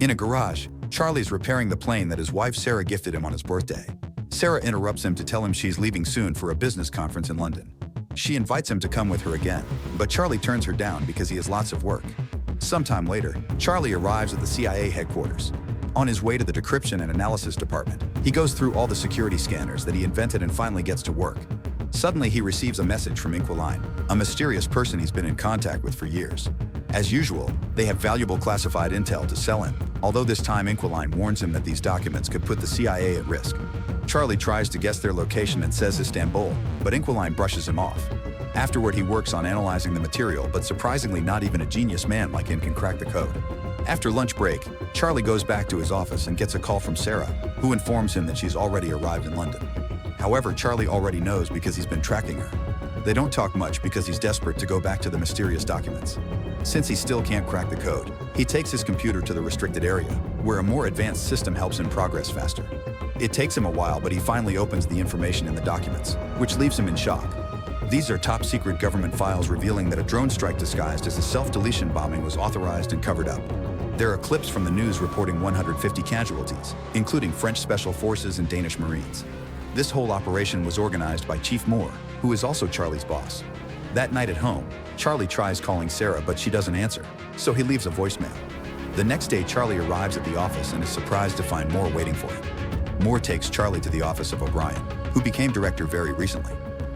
In a garage, Charlie's repairing the plane that his wife Sarah gifted him on his birthday. Sarah interrupts him to tell him she's leaving soon for a business conference in London. She invites him to come with her again, but Charlie turns her down because he has lots of work. Sometime later, Charlie arrives at the CIA headquarters. On his way to the decryption and analysis department, he goes through all the security scanners that he invented and finally gets to work. Suddenly, he receives a message from Inquiline, a mysterious person he's been in contact with for years. As usual, they have valuable classified intel to sell him, although this time Inquiline warns him that these documents could put the CIA at risk. Charlie tries to guess their location and says Istanbul, but Inquiline brushes him off. Afterward, he works on analyzing the material, but surprisingly not even a genius man like him can crack the code. After lunch break, Charlie goes back to his office and gets a call from Sarah, who informs him that she's already arrived in London. However, Charlie already knows because he's been tracking her. They don't talk much because he's desperate to go back to the mysterious documents. Since he still can't crack the code, he takes his computer to the restricted area, where a more advanced system helps him progress faster. It takes him a while, but he finally opens the information in the documents, which leaves him in shock. These are top-secret government files revealing that a drone strike disguised as a self-deletion bombing was authorized and covered up. There are clips from the news reporting 150 casualties, including French Special Forces and Danish Marines. This whole operation was organized by Chief Moore, who is also Charlie's boss. That night at home, Charlie tries calling Sarah, but she doesn't answer, so he leaves a voicemail. The next day, Charlie arrives at the office and is surprised to find Moore waiting for him. Moore takes Charlie to the office of O'Brien, who became director very recently.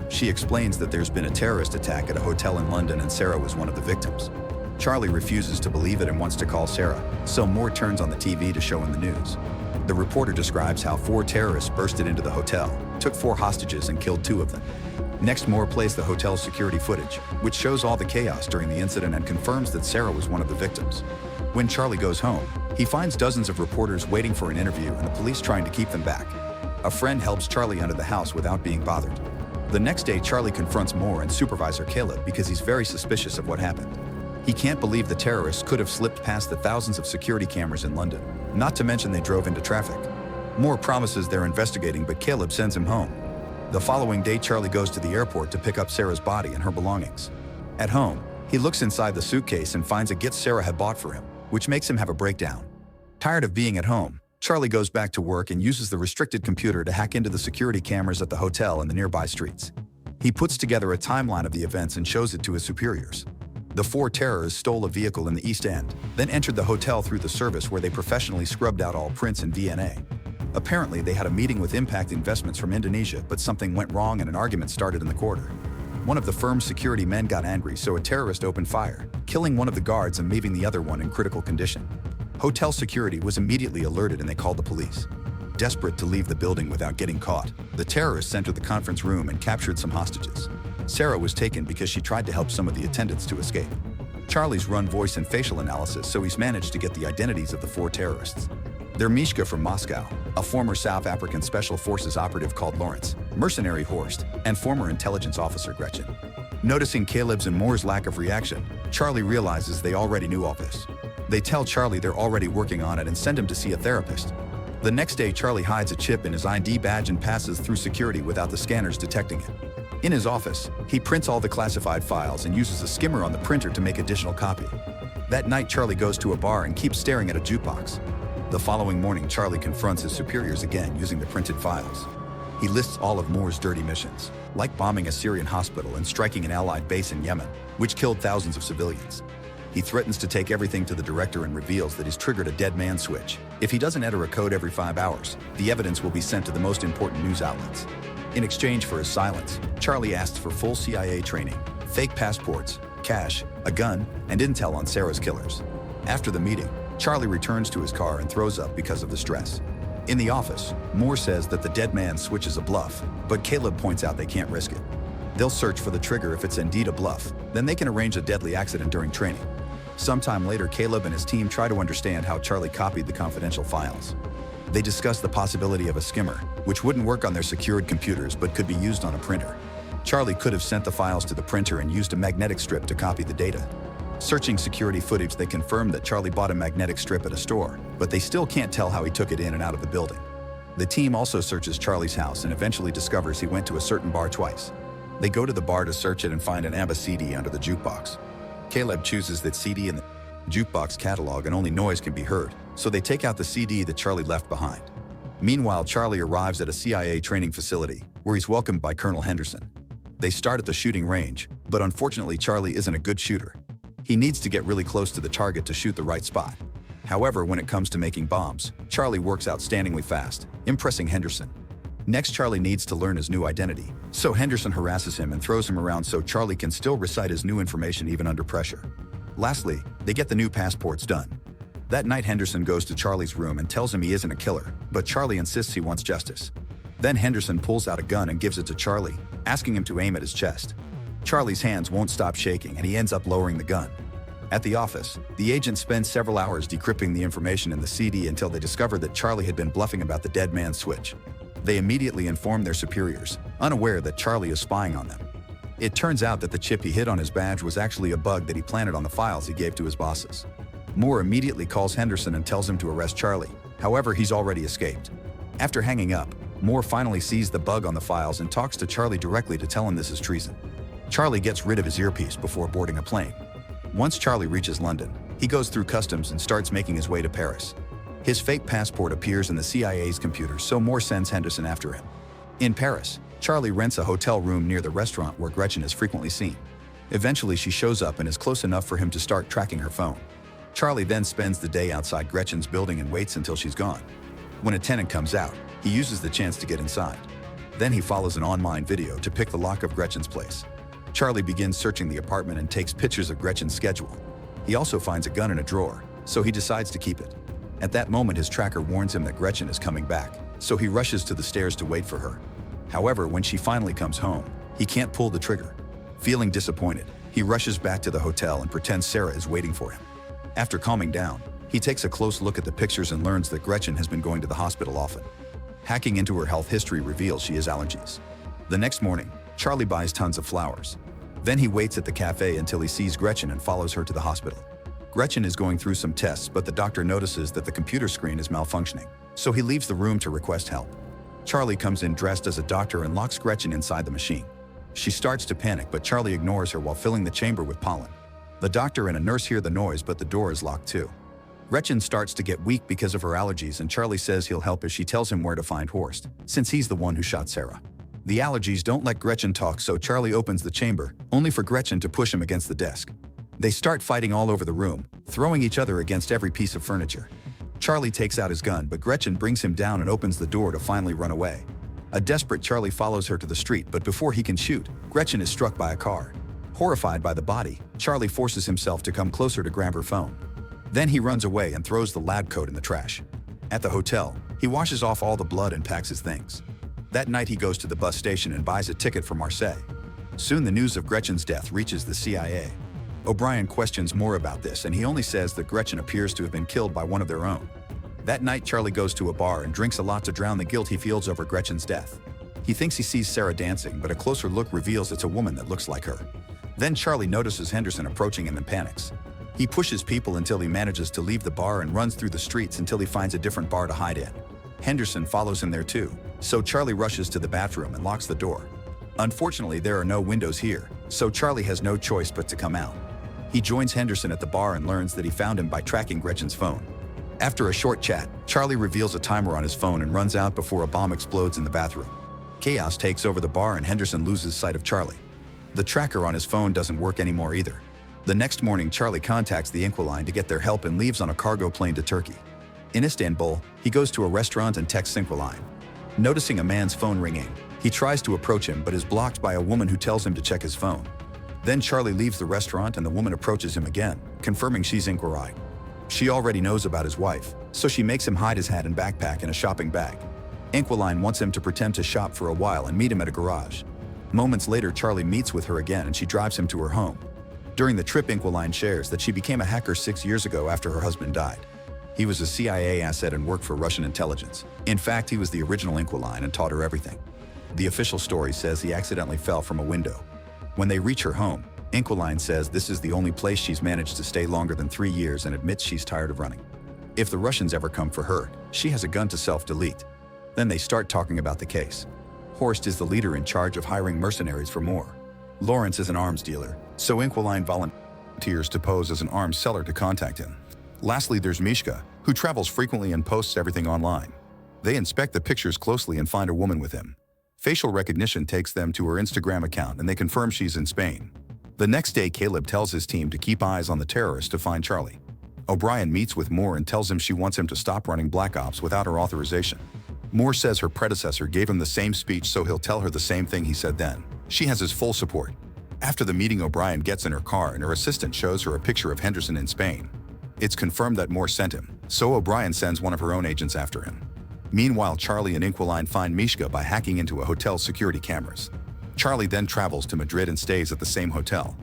She explains that there's been a terrorist attack at a hotel in London and Sarah was one of the victims. Charlie refuses to believe it and wants to call Sarah, so Moore turns on the TV to show him the news. The reporter describes how 4 terrorists bursted into the hotel, took 4 hostages and killed 2 of them. Next, Moore plays the hotel's security footage, which shows all the chaos during the incident and confirms that Sarah was one of the victims. When Charlie goes home, he finds dozens of reporters waiting for an interview and the police trying to keep them back. A friend helps Charlie under the house without being bothered. The next day, Charlie confronts Moore and supervisor Caleb because he's very suspicious of what happened. He can't believe the terrorists could have slipped past the thousands of security cameras in London, not to mention they drove into traffic. Moore promises they're investigating, but Caleb sends him home. The following day, Charlie goes to the airport to pick up Sarah's body and her belongings. At home, he looks inside the suitcase and finds a gift Sarah had bought for him, which makes him have a breakdown. Tired of being at home, Charlie goes back to work and uses the restricted computer to hack into the security cameras at the hotel and the nearby streets. He puts together a timeline of the events and shows it to his superiors. The 4 terrorists stole a vehicle in the East End, then entered the hotel through the service where they professionally scrubbed out all prints and DNA. Apparently, they had a meeting with Impact Investments from Indonesia, but something went wrong and an argument started in the corridor. One of the firm's security men got angry, so a terrorist opened fire, killing one of the guards and leaving the other one in critical condition. Hotel security was immediately alerted and they called the police. Desperate to leave the building without getting caught, the terrorists entered the conference room and captured some hostages. Sarah was taken because she tried to help some of the attendants to escape. Charlie's run voice and facial analysis, so he's managed to get the identities of the 4 terrorists. They're Mishka from Moscow, a former South African Special Forces operative called Lawrence, mercenary Horst, and former intelligence officer Gretchen. Noticing Caleb's and Moore's lack of reaction, Charlie realizes they already knew all this. They tell Charlie they're already working on it and send him to see a therapist. The next day, Charlie hides a chip in his ID badge and passes through security without the scanners detecting it. In his office, he prints all the classified files and uses a skimmer on the printer to make additional copy. That night, Charlie goes to a bar and keeps staring at a jukebox. The following morning, Charlie confronts his superiors again using the printed files. He lists all of Moore's dirty missions, like bombing a Syrian hospital and striking an Allied base in Yemen, which killed thousands of civilians. He threatens to take everything to the director and reveals that he's triggered a dead man switch. If he doesn't enter a code every 5 hours, the evidence will be sent to the most important news outlets. In exchange for his silence, Charlie asks for full CIA training, fake passports, cash, a gun, and intel on Sarah's killers. After the meeting, Charlie returns to his car and throws up because of the stress. In the office, Moore says that the dead man switch is a bluff, but Caleb points out they can't risk it. They'll search for the trigger if it's indeed a bluff, then they can arrange a deadly accident during training. Sometime later, Caleb and his team try to understand how Charlie copied the confidential files. They discuss the possibility of a skimmer, which wouldn't work on their secured computers but could be used on a printer. Charlie could have sent the files to the printer and used a magnetic strip to copy the data. Searching security footage, they confirm that Charlie bought a magnetic strip at a store, but they still can't tell how he took it in and out of the building. The team also searches Charlie's house and eventually discovers he went to a certain bar twice. They go to the bar to search it and find an ABBA CD under the jukebox. Caleb chooses that CD in the jukebox catalog and only noise can be heard, so they take out the CD that Charlie left behind. Meanwhile, Charlie arrives at a CIA training facility, where he's welcomed by Colonel Henderson. They start at the shooting range, but unfortunately Charlie isn't a good shooter. He needs to get really close to the target to shoot the right spot. However, when it comes to making bombs, Charlie works outstandingly fast, impressing Henderson. Next, Charlie needs to learn his new identity, so Henderson harasses him and throws him around so Charlie can still recite his new information even under pressure. Lastly, they get the new passports done. That night, Henderson goes to Charlie's room and tells him he isn't a killer, but Charlie insists he wants justice. Then Henderson pulls out a gun and gives it to Charlie, asking him to aim at his chest. Charlie's hands won't stop shaking and he ends up lowering the gun. At the office, the agents spend several hours decrypting the information in the CD until they discover that Charlie had been bluffing about the dead man's switch. They immediately inform their superiors, unaware that Charlie is spying on them. It turns out that the chip he hid on his badge was actually a bug that he planted on the files he gave to his bosses. Moore immediately calls Henderson and tells him to arrest Charlie. However, he's already escaped. After hanging up, Moore finally sees the bug on the files and talks to Charlie directly to tell him this is treason. Charlie gets rid of his earpiece before boarding a plane. Once Charlie reaches London, he goes through customs and starts making his way to Paris. His fake passport appears in the CIA's computer, so Moore sends Henderson after him. In Paris, Charlie rents a hotel room near the restaurant where Gretchen is frequently seen. Eventually, she shows up and is close enough for him to start tracking her phone. Charlie then spends the day outside Gretchen's building and waits until she's gone. When a tenant comes out, he uses the chance to get inside. Then he follows an online video to pick the lock of Gretchen's place. Charlie begins searching the apartment and takes pictures of Gretchen's schedule. He also finds a gun in a drawer, so he decides to keep it. At that moment, his tracker warns him that Gretchen is coming back, so he rushes to the stairs to wait for her. However, when she finally comes home, he can't pull the trigger. Feeling disappointed, he rushes back to the hotel and pretends Sarah is waiting for him. After calming down, he takes a close look at the pictures and learns that Gretchen has been going to the hospital often. Hacking into her health history reveals she has allergies. The next morning, Charlie buys tons of flowers. Then he waits at the cafe until he sees Gretchen and follows her to the hospital. Gretchen is going through some tests, but the doctor notices that the computer screen is malfunctioning, so he leaves the room to request help. Charlie comes in dressed as a doctor and locks Gretchen inside the machine. She starts to panic, but Charlie ignores her while filling the chamber with pollen. The doctor and a nurse hear the noise, but the door is locked too. Gretchen starts to get weak because of her allergies, and Charlie says he'll help if she tells him where to find Horst, since he's the one who shot Sarah. The allergies don't let Gretchen talk, so Charlie opens the chamber, only for Gretchen to push him against the desk. They start fighting all over the room, throwing each other against every piece of furniture. Charlie takes out his gun, but Gretchen brings him down and opens the door to finally run away. A desperate Charlie follows her to the street, but before he can shoot, Gretchen is struck by a car. Horrified by the body, Charlie forces himself to come closer to grab her phone. Then he runs away and throws the lab coat in the trash. At the hotel, he washes off all the blood and packs his things. That night, he goes to the bus station and buys a ticket for Marseille. Soon, the news of Gretchen's death reaches the CIA. O'Brien questions more about this, and he only says that Gretchen appears to have been killed by one of their own. That night, Charlie goes to a bar and drinks a lot to drown the guilt he feels over Gretchen's death. He thinks he sees Sarah dancing, but a closer look reveals it's a woman that looks like her. Then Charlie notices Henderson approaching him and panics. He pushes people until he manages to leave the bar and runs through the streets until he finds a different bar to hide in. Henderson follows him there too, so Charlie rushes to the bathroom and locks the door. Unfortunately, there are no windows here, so Charlie has no choice but to come out. He joins Henderson at the bar and learns that he found him by tracking Gretchen's phone. After a short chat, Charlie reveals a timer on his phone and runs out before a bomb explodes in the bathroom. Chaos takes over the bar and Henderson loses sight of Charlie. The tracker on his phone doesn't work anymore either. The next morning, Charlie contacts the Inquiline to get their help and leaves on a cargo plane to Turkey. In Istanbul, he goes to a restaurant and texts Inquiline. Noticing a man's phone ringing, he tries to approach him but is blocked by a woman who tells him to check his phone. Then Charlie leaves the restaurant and the woman approaches him again, confirming she's Inquiline. She already knows about his wife, so she makes him hide his hat and backpack in a shopping bag. Inquiline wants him to pretend to shop for a while and meet him at a garage. Moments later, Charlie meets with her again and she drives him to her home. During the trip, Inquiline shares that she became a hacker 6 years ago after her husband died. He was a CIA asset and worked for Russian intelligence. In fact, he was the original Inquiline and taught her everything. The official story says he accidentally fell from a window. When they reach her home, Inquiline says this is the only place she's managed to stay longer than 3 years and admits she's tired of running. If the Russians ever come for her, she has a gun to self-delete. Then they start talking about the case. Horst is the leader in charge of hiring mercenaries for Moore. Lawrence is an arms dealer, so Inquiline volunteers to pose as an arms seller to contact him. Lastly, there's Mishka, who travels frequently and posts everything online. They inspect the pictures closely and find a woman with him. Facial recognition takes them to her Instagram account and they confirm she's in Spain. The next day, Caleb tells his team to keep eyes on the terrorist to find Charlie. O'Brien meets with Moore and tells him she wants him to stop running Black Ops without her authorization. Moore says her predecessor gave him the same speech, so he'll tell her the same thing he said then. She has his full support. After the meeting, O'Brien gets in her car and her assistant shows her a picture of Henderson in Spain. It's confirmed that Moore sent him, so O'Brien sends one of her own agents after him. Meanwhile, Charlie and Inquiline find Mishka by hacking into a hotel's security cameras. Charlie then travels to Madrid and stays at the same hotel.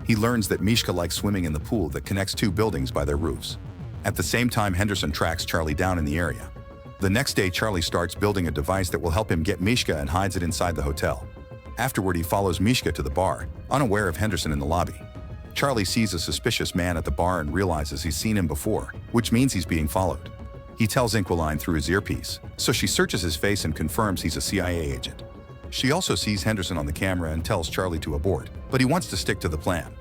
He learns that Mishka likes swimming in the pool that connects two buildings by their roofs. At the same time, Henderson tracks Charlie down in the area. The next day, Charlie starts building a device that will help him get Mishka and hides it inside the hotel. Afterward, he follows Mishka to the bar, unaware of Henderson in the lobby. Charlie sees a suspicious man at the bar and realizes he's seen him before, which means he's being followed. He tells Inquiline through his earpiece, so she searches his face and confirms he's a CIA agent. She also sees Henderson on the camera and tells Charlie to abort, but he wants to stick to the plan.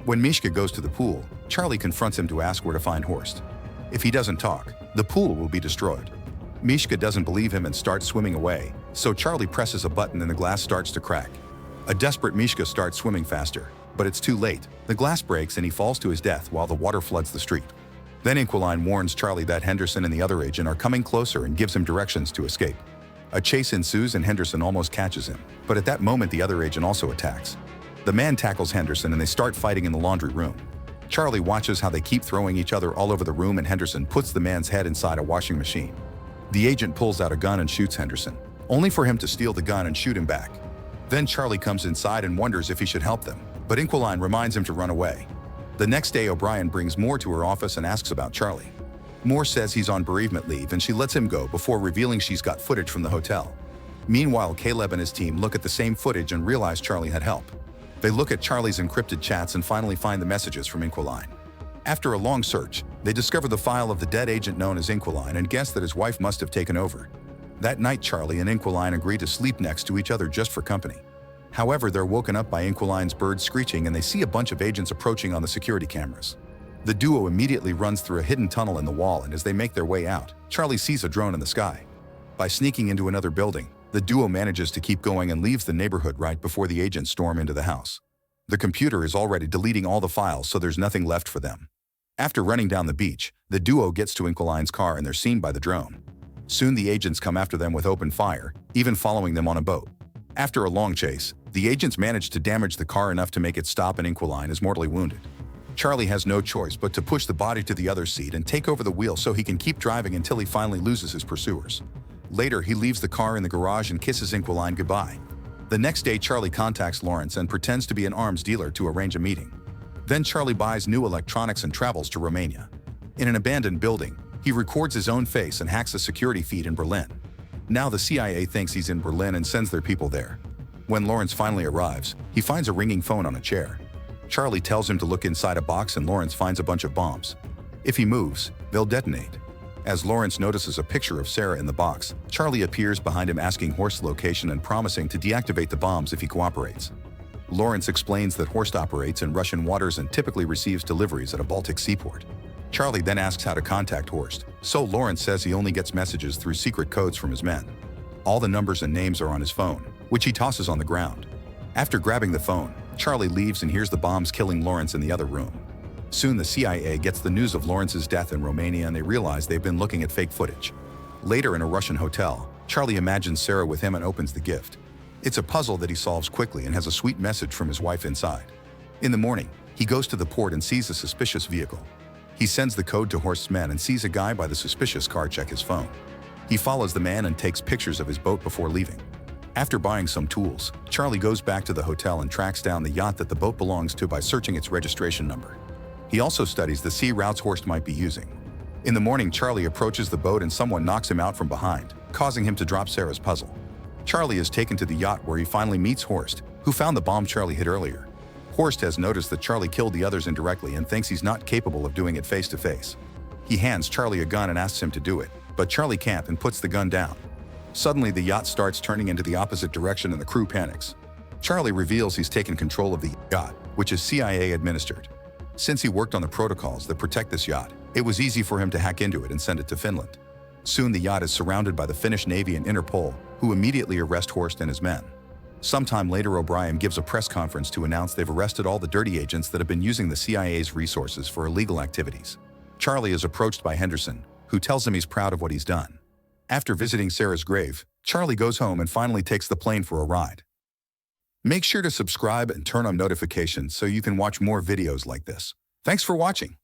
When Mishka goes to the pool, Charlie confronts him to ask where to find Horst. If he doesn't talk, the pool will be destroyed. Mishka doesn't believe him and starts swimming away, so Charlie presses a button and the glass starts to crack. A desperate Mishka starts swimming faster, but it's too late. The glass breaks and he falls to his death while the water floods the street. Then Inquiline warns Charlie that Henderson and the other agent are coming closer and gives him directions to escape. A chase ensues and Henderson almost catches him, but at that moment the other agent also attacks. The man tackles Henderson and they start fighting in the laundry room. Charlie watches how they keep throwing each other all over the room and Henderson puts the man's head inside a washing machine. The agent pulls out a gun and shoots Henderson, only for him to steal the gun and shoot him back. Then Charlie comes inside and wonders if he should help them, but Inquiline reminds him to run away. The next day, O'Brien brings Moore to her office and asks about Charlie. Moore says he's on bereavement leave and she lets him go before revealing she's got footage from the hotel. Meanwhile, Caleb and his team look at the same footage and realize Charlie had help. They look at Charlie's encrypted chats and finally find the messages from Inquiline. After a long search, they discover the file of the dead agent known as Inquiline and guess that his wife must have taken over. That night, Charlie and Inquiline agree to sleep next to each other just for company. However, they're woken up by Inquiline's bird screeching and they see a bunch of agents approaching on the security cameras. The duo immediately runs through a hidden tunnel in the wall, and as they make their way out, Charlie sees a drone in the sky. By sneaking into another building, the duo manages to keep going and leaves the neighborhood right before the agents storm into the house. The computer is already deleting all the files, so there's nothing left for them. After running down the beach, the duo gets to Inquiline's car and they're seen by the drone. Soon the agents come after them with open fire, even following them on a boat. After a long chase, the agents manage to damage the car enough to make it stop and Inquiline is mortally wounded. Charlie has no choice but to push the body to the other seat and take over the wheel so he can keep driving until he finally loses his pursuers. Later, he leaves the car in the garage and kisses Inquiline goodbye. The next day, Charlie contacts Lawrence and pretends to be an arms dealer to arrange a meeting. Then Charlie buys new electronics and travels to Romania. In an abandoned building, he records his own face and hacks a security feed in Berlin. Now the CIA thinks he's in Berlin and sends their people there. When Lawrence finally arrives, he finds a ringing phone on a chair. Charlie tells him to look inside a box and Lawrence finds a bunch of bombs. If he moves, they'll detonate. As Lawrence notices a picture of Sarah in the box, Charlie appears behind him asking Horst's location and promising to deactivate the bombs if he cooperates. Lawrence explains that Horst operates in Russian waters and typically receives deliveries at a Baltic seaport. Charlie then asks how to contact Horst, so Lawrence says he only gets messages through secret codes from his men. All the numbers and names are on his phone, which he tosses on the ground. After grabbing the phone, Charlie leaves and hears the bombs killing Lawrence in the other room. Soon the CIA gets the news of Lawrence's death in Romania and they realize they've been looking at fake footage. Later in a Russian hotel, Charlie imagines Sarah with him and opens the gift. It's a puzzle that he solves quickly and has a sweet message from his wife inside. In the morning, he goes to the port and sees a suspicious vehicle. He sends the code to Horst's men and sees a guy by the suspicious car check his phone. He follows the man and takes pictures of his boat before leaving. After buying some tools, Charlie goes back to the hotel and tracks down the yacht that the boat belongs to by searching its registration number. He also studies the sea routes Horst might be using. In the morning, Charlie approaches the boat and someone knocks him out from behind, causing him to drop Sarah's puzzle. Charlie is taken to the yacht where he finally meets Horst, who found the bomb Charlie hid earlier. Horst has noticed that Charlie killed the others indirectly and thinks he's not capable of doing it face to face. He hands Charlie a gun and asks him to do it, but Charlie can't and puts the gun down. Suddenly, the yacht starts turning into the opposite direction and the crew panics. Charlie reveals he's taken control of the yacht, which is CIA administered. Since he worked on the protocols that protect this yacht, It was easy for him to hack into it and send it to Finland. Soon the yacht is surrounded by the Finnish Navy and Interpol, who immediately arrest Horst and his men. Sometime later, O'Brien gives a press conference to announce they've arrested all the dirty agents that have been using the CIA's resources for illegal activities. Charlie is approached by Henderson, who tells him he's proud of what he's done. After visiting Sarah's grave, Charlie goes home and finally takes the plane for a ride. Make sure to subscribe and turn on notifications so you can watch more videos like this. Thanks for watching.